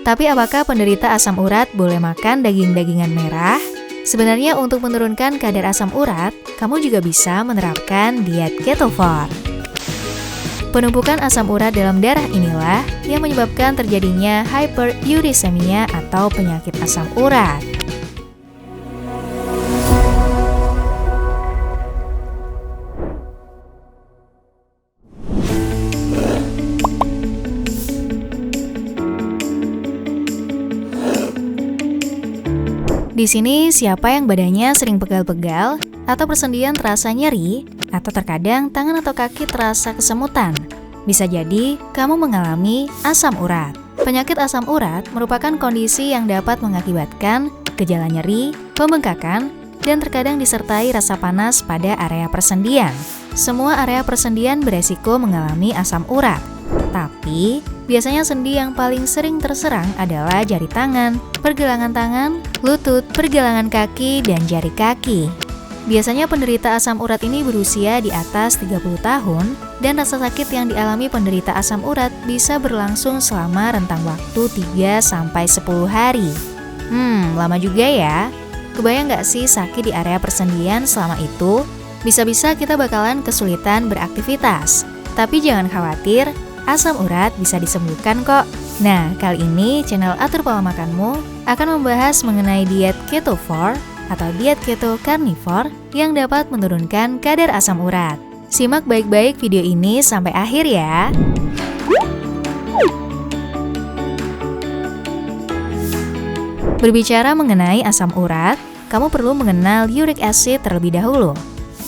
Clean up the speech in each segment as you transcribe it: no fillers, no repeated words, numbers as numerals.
Tapi apakah penderita asam urat boleh makan daging-dagingan merah? Sebenarnya untuk menurunkan kadar asam urat, kamu juga bisa menerapkan diet ketovore. Penumpukan asam urat dalam darah inilah yang menyebabkan terjadinya hyperurisemia atau penyakit asam urat. Di sini, siapa yang badannya sering pegal-pegal, atau persendian terasa nyeri, atau terkadang tangan atau kaki terasa kesemutan? Bisa jadi kamu mengalami asam urat. Penyakit asam urat merupakan kondisi yang dapat mengakibatkan gejala nyeri, pembengkakan, dan terkadang disertai rasa panas pada area persendian. Semua area persendian beresiko mengalami asam urat. Tapi, biasanya sendi yang paling sering terserang adalah jari tangan, pergelangan tangan, lutut, pergelangan kaki, dan jari kaki. Biasanya penderita asam urat ini berusia di atas 30 tahun, dan rasa sakit yang dialami penderita asam urat bisa berlangsung selama rentang waktu 3-10 hari. Lama juga ya. Kebayang nggak sih sakit di area persendian selama itu? Bisa-bisa kita bakalan kesulitan beraktivitas. Tapi jangan khawatir, asam urat bisa disembuhkan kok. Nah, kali ini channel Atur Pola Makanmu akan membahas mengenai diet ketovore atau diet keto carnivore yang dapat menurunkan kadar asam urat. Simak baik-baik video ini sampai akhir ya. Berbicara mengenai asam urat, kamu perlu mengenal uric acid terlebih dahulu.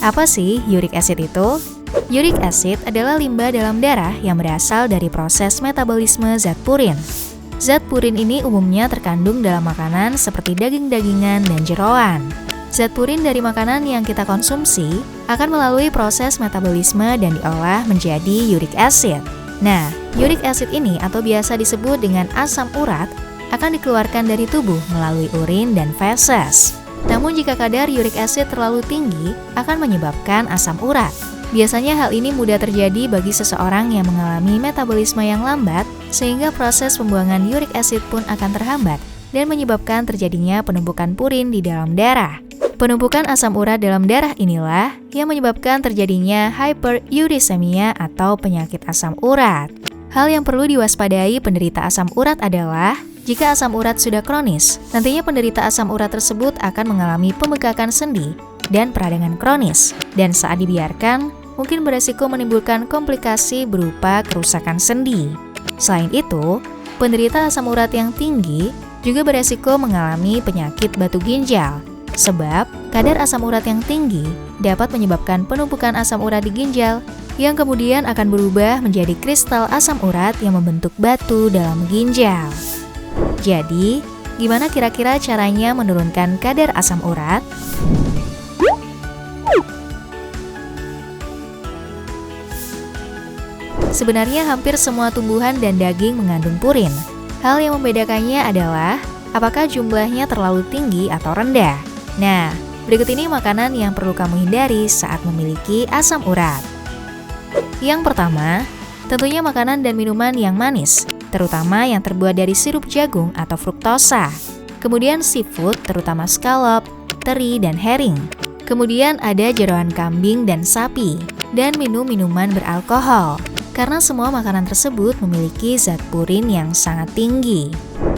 Apa sih uric acid itu? Uric acid adalah limbah dalam darah yang berasal dari proses metabolisme zat purin. Zat purin ini umumnya terkandung dalam makanan seperti daging-dagingan dan jeroan. Zat purin dari makanan yang kita konsumsi akan melalui proses metabolisme dan diolah menjadi uric acid. Nah, uric acid ini atau biasa disebut dengan asam urat akan dikeluarkan dari tubuh melalui urin dan feses. Namun jika kadar uric acid terlalu tinggi akan menyebabkan asam urat. Biasanya hal ini mudah terjadi bagi seseorang yang mengalami metabolisme yang lambat, sehingga proses pembuangan uric acid pun akan terhambat dan menyebabkan terjadinya penumpukan purin di dalam darah. Penumpukan asam urat dalam darah inilah yang menyebabkan terjadinya hyperurisemia atau penyakit asam urat. Hal yang perlu diwaspadai penderita asam urat adalah jika asam urat sudah kronis, nantinya penderita asam urat tersebut akan mengalami pembengkakan sendi dan peradangan kronis, dan saat dibiarkan, mungkin beresiko menimbulkan komplikasi berupa kerusakan sendi. Selain itu, penderita asam urat yang tinggi juga beresiko mengalami penyakit batu ginjal, sebab kadar asam urat yang tinggi dapat menyebabkan penumpukan asam urat di ginjal, yang kemudian akan berubah menjadi kristal asam urat yang membentuk batu dalam ginjal. Jadi, gimana kira-kira caranya menurunkan kadar asam urat? Sebenarnya hampir semua tumbuhan dan daging mengandung purin. Hal yang membedakannya adalah apakah jumlahnya terlalu tinggi atau rendah. Nah, berikut ini makanan yang perlu kamu hindari saat memiliki asam urat. Yang pertama, tentunya makanan dan minuman yang manis, terutama yang terbuat dari sirup jagung atau fruktosa. Kemudian seafood, terutama scallop, teri, dan herring. Kemudian ada jeroan kambing dan sapi, dan minum minuman beralkohol. Karena semua makanan tersebut memiliki zat purin yang sangat tinggi.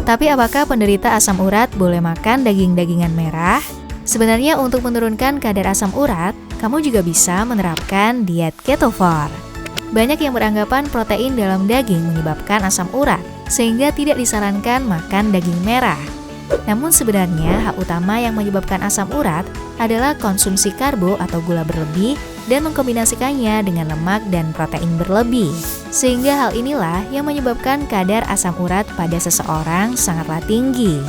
Tapi apakah penderita asam urat boleh makan daging-dagingan merah? Sebenarnya untuk menurunkan kadar asam urat, kamu juga bisa menerapkan diet ketovore. Banyak yang beranggapan protein dalam daging menyebabkan asam urat, sehingga tidak disarankan makan daging merah. Namun sebenarnya hal utama yang menyebabkan asam urat adalah konsumsi karbo atau gula berlebih dan mengkombinasikannya dengan lemak dan protein berlebih. Sehingga hal inilah yang menyebabkan kadar asam urat pada seseorang sangatlah tinggi.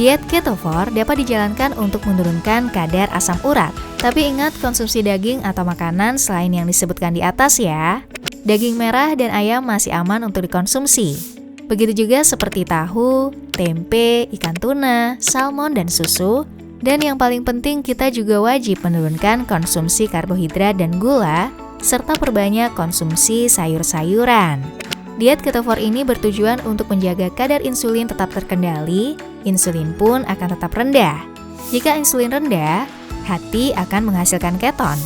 Diet ketovore dapat dijalankan untuk menurunkan kadar asam urat. Tapi ingat konsumsi daging atau makanan selain yang disebutkan di atas ya. Daging merah dan ayam masih aman untuk dikonsumsi. Begitu juga seperti tahu, tempe, ikan tuna, salmon, dan susu. Dan yang paling penting kita juga wajib menurunkan konsumsi karbohidrat dan gula, serta perbanyak konsumsi sayur-sayuran. Diet ketovor ini bertujuan untuk menjaga kadar insulin tetap terkendali, insulin pun akan tetap rendah. Jika insulin rendah, hati akan menghasilkan keton.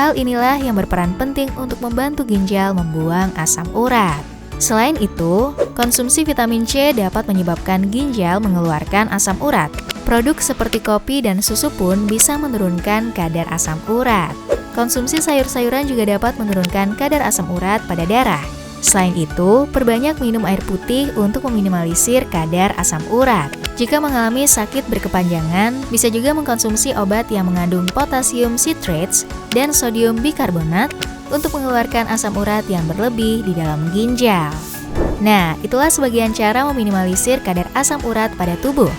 Hal inilah yang berperan penting untuk membantu ginjal membuang asam urat. Selain itu, konsumsi vitamin C dapat menyebabkan ginjal mengeluarkan asam urat. Produk seperti kopi dan susu pun bisa menurunkan kadar asam urat. Konsumsi sayur-sayuran juga dapat menurunkan kadar asam urat pada darah. Selain itu, perbanyak minum air putih untuk meminimalisir kadar asam urat. Jika mengalami sakit berkepanjangan, bisa juga mengkonsumsi obat yang mengandung potasium citrates dan sodium bikarbonat untuk mengeluarkan asam urat yang berlebih di dalam ginjal. Nah, itulah sebagian cara meminimalisir kadar asam urat pada tubuh.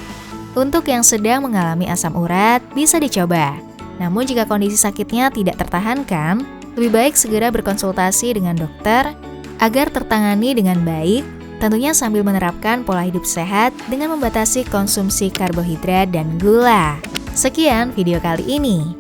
Untuk yang sedang mengalami asam urat, bisa dicoba. Namun jika kondisi sakitnya tidak tertahankan, lebih baik segera berkonsultasi dengan dokter agar tertangani dengan baik, tentunya sambil menerapkan pola hidup sehat dengan membatasi konsumsi karbohidrat dan gula. Sekian video kali ini.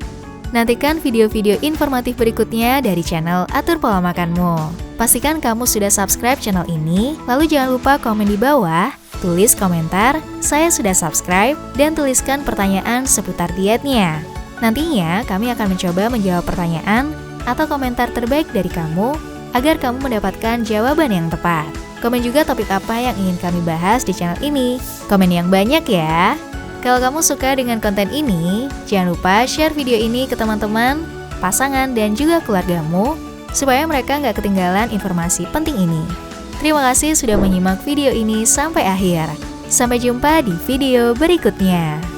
Nantikan video-video informatif berikutnya dari channel Atur Pola Makanmu. Pastikan kamu sudah subscribe channel ini, lalu jangan lupa komen di bawah, tulis komentar, saya sudah subscribe, dan tuliskan pertanyaan seputar dietnya. Nantinya kami akan mencoba menjawab pertanyaan atau komentar terbaik dari kamu, agar kamu mendapatkan jawaban yang tepat. Komen juga topik apa yang ingin kami bahas di channel ini. Komen yang banyak ya. Kalau kamu suka dengan konten ini, jangan lupa share video ini ke teman-teman, pasangan, dan juga keluargamu, supaya mereka nggak ketinggalan informasi penting ini. Terima kasih sudah menyimak video ini sampai akhir. Sampai jumpa di video berikutnya.